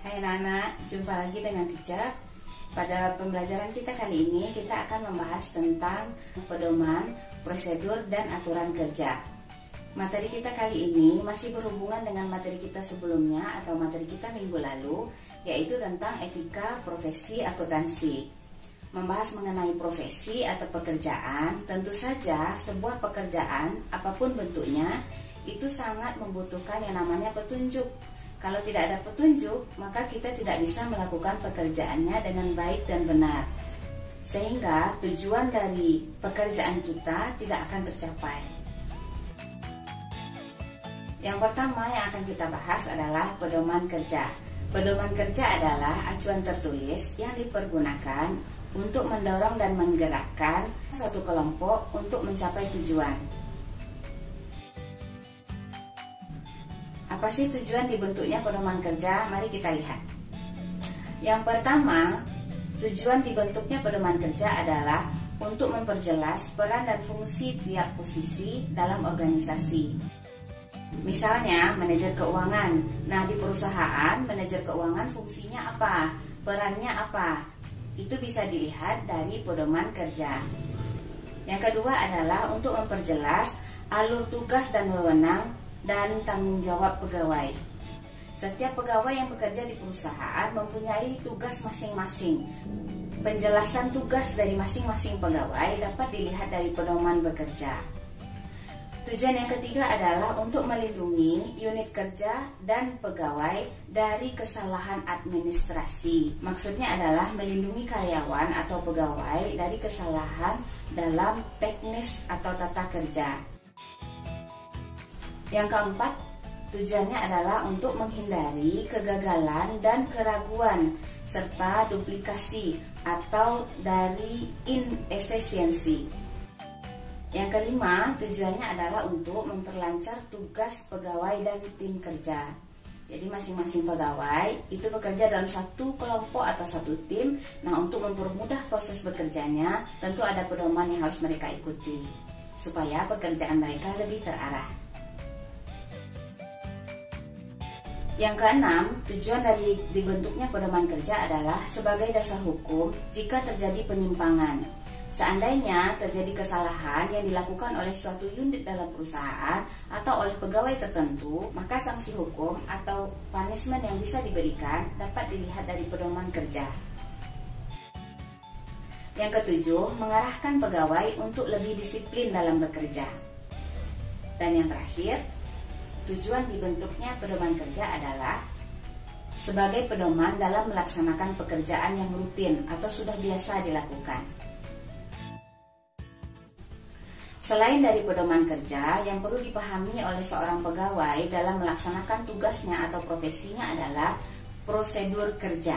Hai anak-anak, jumpa lagi dengan Teacher. Pada pembelajaran kita kali ini, kita akan membahas tentang pedoman, prosedur, dan aturan kerja. Materi kita kali ini masih berhubungan dengan materi kita sebelumnya atau materi kita minggu lalu, yaitu tentang etika profesi akuntansi. Membahas mengenai profesi atau pekerjaan, tentu saja sebuah pekerjaan, apapun bentuknya, itu sangat membutuhkan yang namanya petunjuk. Kalau tidak ada petunjuk, maka kita tidak bisa melakukan pekerjaannya dengan baik dan benar. Sehingga tujuan dari pekerjaan kita tidak akan tercapai. Yang pertama yang akan kita bahas adalah pedoman kerja. Pedoman kerja adalah acuan tertulis yang dipergunakan untuk mendorong dan menggerakkan suatu kelompok untuk mencapai tujuan. Apa sih tujuan dibentuknya pedoman kerja? Mari kita lihat. Yang pertama, tujuan dibentuknya pedoman kerja adalah untuk memperjelas peran dan fungsi tiap posisi dalam organisasi. Misalnya, manajer keuangan. Nah, di perusahaan, manajer keuangan fungsinya apa? Perannya apa? Itu bisa dilihat dari pedoman kerja. Yang kedua adalah untuk memperjelas alur tugas dan wewenang dan tanggung jawab pegawai. Setiap pegawai yang bekerja di perusahaan mempunyai tugas masing-masing. Penjelasan tugas dari masing-masing pegawai dapat dilihat dari pedoman bekerja. Tujuan yang ketiga adalah untuk melindungi unit kerja dan pegawai dari kesalahan administrasi. Maksudnya adalah melindungi karyawan atau pegawai dari kesalahan dalam teknis atau tata kerja. Yang keempat, tujuannya adalah untuk menghindari kegagalan dan keraguan serta duplikasi atau dari inefisiensi. Yang kelima, tujuannya adalah untuk memperlancar tugas pegawai dan tim kerja. Jadi masing-masing pegawai itu bekerja dalam satu kelompok atau satu tim. Nah, untuk mempermudah proses bekerjanya, tentu ada pedoman yang harus mereka ikuti supaya pekerjaan mereka lebih terarah. Yang keenam, tujuan dari dibentuknya pedoman kerja adalah sebagai dasar hukum jika terjadi penyimpangan. Seandainya terjadi kesalahan yang dilakukan oleh suatu unit dalam perusahaan atau oleh pegawai tertentu, maka sanksi hukum atau punishment yang bisa diberikan dapat dilihat dari pedoman kerja. Yang ketujuh, mengarahkan pegawai untuk lebih disiplin dalam bekerja. Dan yang terakhir, tujuan dibentuknya pedoman kerja adalah sebagai pedoman dalam melaksanakan pekerjaan yang rutin atau sudah biasa dilakukan. Selain dari pedoman kerja, yang perlu dipahami oleh seorang pegawai dalam melaksanakan tugasnya atau profesinya adalah prosedur kerja.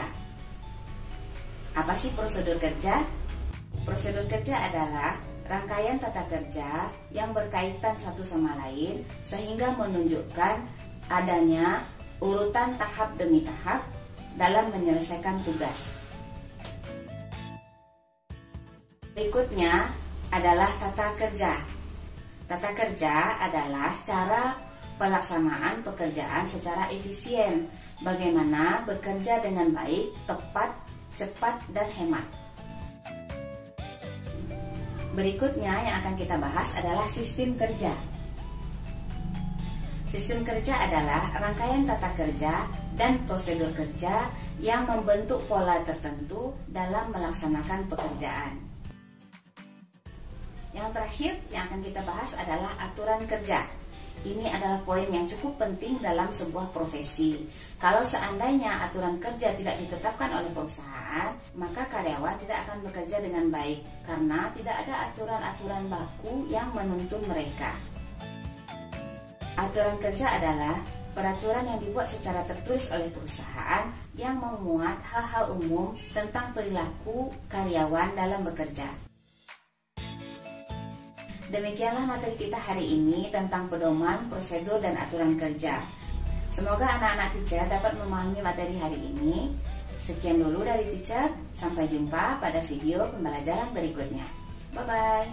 Apa sih prosedur kerja? Prosedur kerja adalah rangkaian tata kerja yang berkaitan satu sama lain sehingga menunjukkan adanya urutan tahap demi tahap dalam menyelesaikan tugas. Berikutnya adalah tata kerja. Tata kerja adalah cara pelaksanaan pekerjaan secara efisien, bagaimana bekerja dengan baik, tepat, cepat, dan hemat. Berikutnya yang akan kita bahas adalah sistem kerja. Sistem kerja adalah rangkaian tata kerja dan prosedur kerja yang membentuk pola tertentu dalam melaksanakan pekerjaan. Yang terakhir yang akan kita bahas adalah aturan kerja. Ini adalah poin yang cukup penting dalam sebuah profesi. Kalau seandainya aturan kerja tidak ditetapkan oleh perusahaan, maka karyawan tidak akan bekerja dengan baik karena tidak ada aturan-aturan baku yang menuntun mereka. Aturan kerja adalah peraturan yang dibuat secara tertulis oleh perusahaan yang memuat hal-hal umum tentang perilaku karyawan dalam bekerja. Demikianlah materi kita hari ini tentang pedoman, prosedur, dan aturan kerja. Semoga anak-anak Teacher dapat memahami materi hari ini. Sekian dulu dari Teacher, sampai jumpa pada video pembelajaran berikutnya. Bye-bye.